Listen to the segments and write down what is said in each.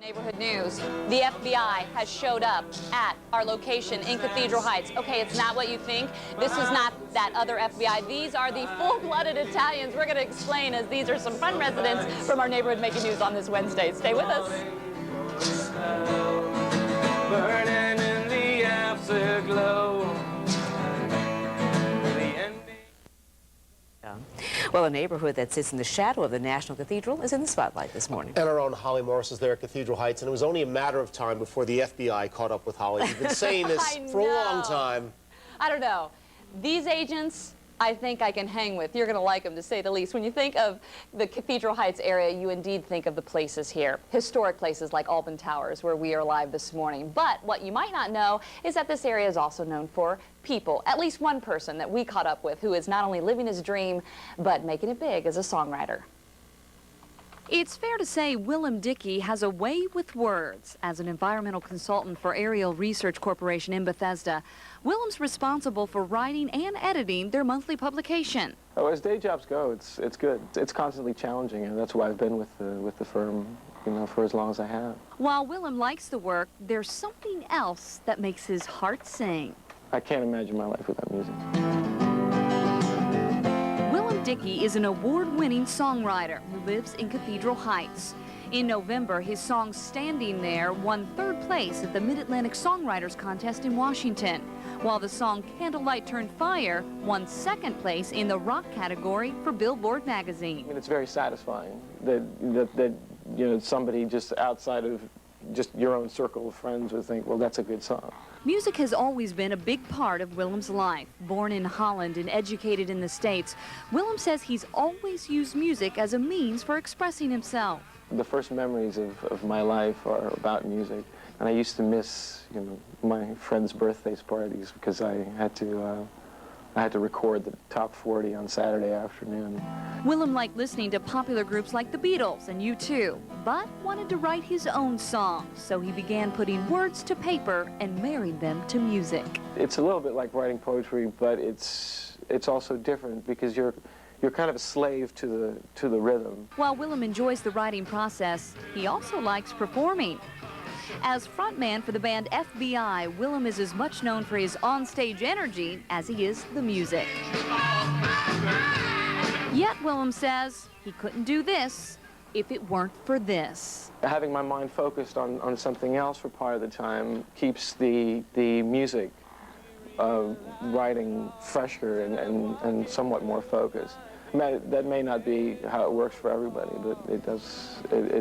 Neighborhood news. The FBI has showed up at our location in Cathedral Heights. Okay, it's not what you think. This is not that other FBI. These are the full-blooded Italians. We're going to explain as these are some fun residents from our neighborhood making news on this Wednesday. Stay with us. Burning in the afterglow. Well, a neighborhood that sits in the shadow of the National Cathedral is in the spotlight this morning. And our own Holly Morris is there at Cathedral Heights, and it was only a matter of time before the FBI caught up with Holly. We've been saying this for a long time. I don't know. These agents, I think I can hang with. You're going to like them, to say the least. When you think of the Cathedral Heights area, you indeed think of the places here. Historic places like Alban Towers, where we are live this morning. But what you might not know is that this area is also known for people. At least one person that we caught up with who is not only living his dream, but making it big as a songwriter. It's fair to say Willem Dicke has a way with words. As an environmental consultant for Aerial Research Corporation in Bethesda, Willem's responsible for writing and editing their monthly publication. Oh, as day jobs go, it's good. It's constantly challenging, and that's why I've been with the firm, you know, for as long as I have. While Willem likes the work, there's something else that makes his heart sing. I can't imagine my life without music. Willem Dicke is an award-winning songwriter who lives in Cathedral Heights. In November, his song Standing There won 3rd place at the Mid-Atlantic Songwriters Contest in Washington, while the song Candlelight Turned Fire won 2nd place in the rock category for Billboard magazine. I mean, it's very satisfying that you know, somebody just outside of just your own circle of friends would think, well, that's a good song. Music has always been a big part of Willem's life. Born in Holland and educated in the States, Willem says he's always used music as a means for expressing himself. The first memories of my life are about music, and I used to miss, you know, my friends' birthday parties because I had to record the top 40 on Saturday afternoon. Willem liked listening to popular groups like the Beatles and U2, but wanted to write his own songs, so he began putting words to paper and married them to music. It's a little bit like writing poetry, but it's also different because you're kind of a slave to the rhythm. While Willem enjoys the writing process, he also likes performing. As frontman for the band FBI, Willem is as much known for his on-stage energy as he is the music. Yet Willem says he couldn't do this if it weren't for this. Having my mind focused on something else for part of the time keeps the music writing fresher and somewhat more focused. That may not be how it works for everybody, but it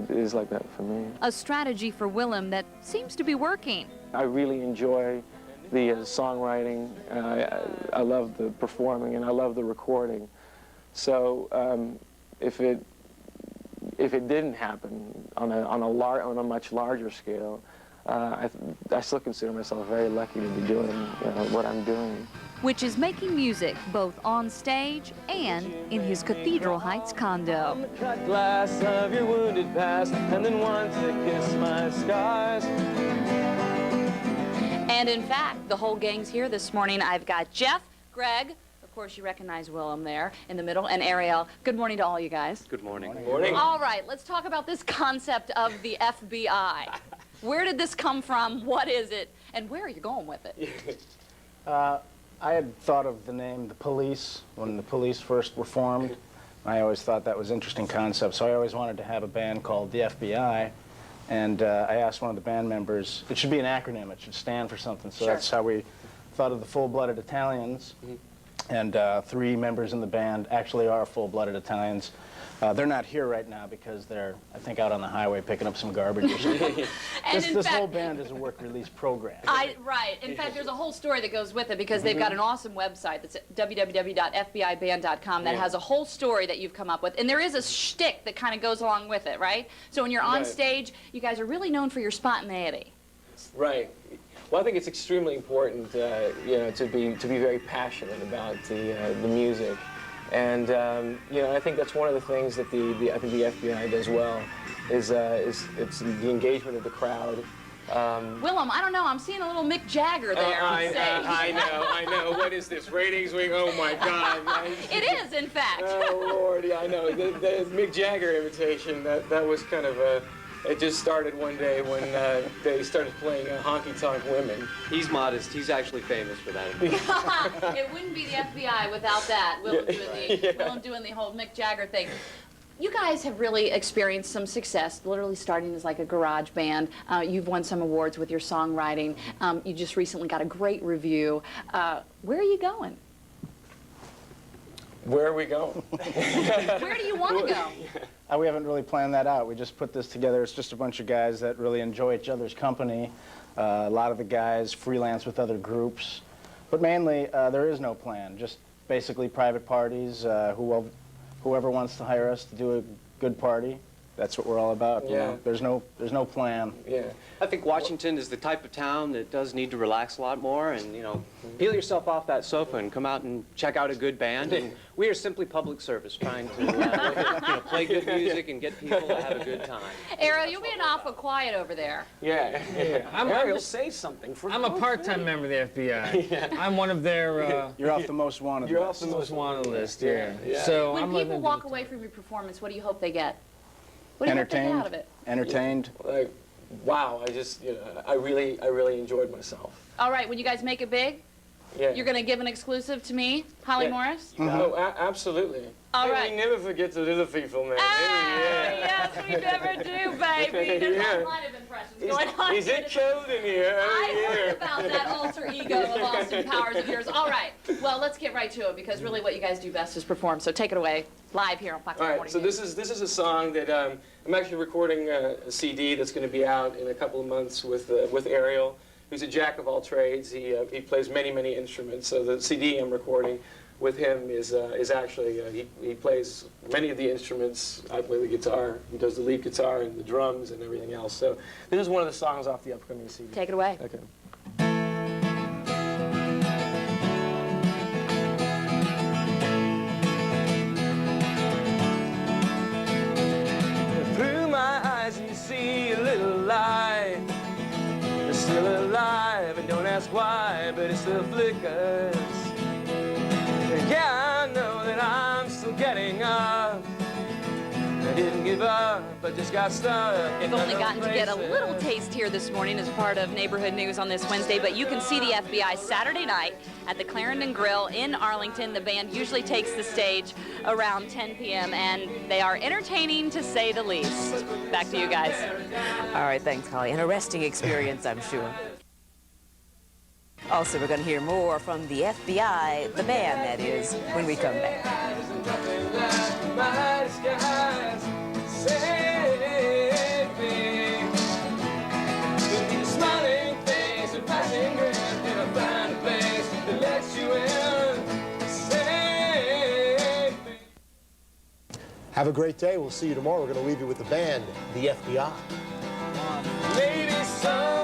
is like that for me. A strategy for Willem that seems to be working. I really enjoy the songwriting, I love the performing, and I love the recording. So if it didn't happen on a much larger scale, I still consider myself very lucky to be doing what I'm doing. Which is making music both on stage and in his Cathedral Heights condo. Cut glass of your wounded past, and then want to kiss my scars. And in fact, the whole gang's here this morning. I've got Jeff, Greg, of course you recognize Willem there in the middle, and Ariel. Good morning to all you guys. Good morning. Good morning. All right, let's talk about this concept of the FBI. Where did this come from? What is it? And where are you going with it? I had thought of the name The Police when the police first were formed. I always thought that was an interesting concept, so I always wanted to have a band called the FBI. And I asked one of the band members, it should be an acronym, it should stand for something. So that's how we thought of the Full-Blooded Italians. And 3 members in the band actually are full-blooded Italians. They're not here right now because they're, I think, out on the highway picking up some garbage or something. This whole band is a work-release program. Right. In fact, there's a whole story that goes with it because they've got an awesome website that's at www.fbiband.com that has a whole story that you've come up with. And there is a shtick that kind of goes along with it, right? So when you're on stage, you guys are really known for your spontaneity. Right. Well, I think it's extremely important, you know, to be very passionate about the music. And you know, I think that's one of the things that I think the FBI does well is it's the engagement of the crowd. Willem, I don't know. I'm seeing a little Mick Jagger there on stage. I know. What is this? Ratings wing? Oh my God! It is, in fact. Oh Lord, yeah, I know. The Mick Jagger imitation. That was kind of a It just started one day when they started playing honky-tonk women. He's modest. He's actually famous for that. It wouldn't be the FBI without that. Willem doing the whole Mick Jagger thing. You guys have really experienced some success, literally starting as like a garage band. You've won some awards with your songwriting. You just recently got a great review. Where are you going? Where are we going? Where do you want to go? We haven't really planned that out. We just put this together. It's just a bunch of guys that really enjoy each other's company. A lot of the guys freelance with other groups. But mainly, there is no plan. Just basically private parties. Whoever wants to hire us to do a good party, that's what we're all about. Yeah. You know? There's no plan. Yeah. I think Washington is the type of town that does need to relax a lot more and, you know, peel yourself off that sofa and come out and check out a good band. And we are simply public service trying to you know, play good music and get people to have a good time. Ariel, you're being awful quiet over there. Yeah. Ariel, say something. I'm a part-time member of the FBI. Yeah. I'm one of their... You're off the most wanted You're list. off the most wanted list, yeah. Yeah. So When I'm people living walk away from your performance, what do you hope they get? What do you hope they get out of it? Entertained. Like, wow, I just, you know, I really enjoyed myself. All right, when you guys make it big, Yeah. you're going to give an exclusive to me, Holly Yeah. Morris? Oh, absolutely. All Hey, right. We never forget the little people, man. Yes, we never do, baby. There's Yeah. a lot of impressions going on. Is it cold in here? I heard about that alter ego of Austin Powers of yours. All right, well, let's get right to it, because really what you guys do best is perform. So take it away, live here on Fox All right, Morning so News. this is a song that I'm actually recording a CD that's going to be out in a couple of months with Ariel, who's a jack of all trades. He plays many instruments. So the CD I'm recording with him is actually he plays many of the instruments. I play the guitar. He does the lead guitar and the drums and everything else. So this is one of the songs off the upcoming CD. Take it away. Okay. Through my eyes and you see a little light. It's still alive and don't ask why, but it still flickers. Yeah, I know that I'm still getting up. I didn't give up, I just got stuck. We've only gotten to get a little taste here this morning as part of Neighborhood News on this Wednesday, but you can see the FBI Saturday night at the Clarendon Grill in Arlington. The band usually takes the stage around 10 p.m., and they are entertaining to say the least. Back to you guys. All right, thanks, Holly. An arresting experience, I'm sure. Also, we're going to hear more from the FBI, the band, that is, when we come back. Have a great day. We'll see you tomorrow. We're going to leave you with the band, the FBI. Lady, son.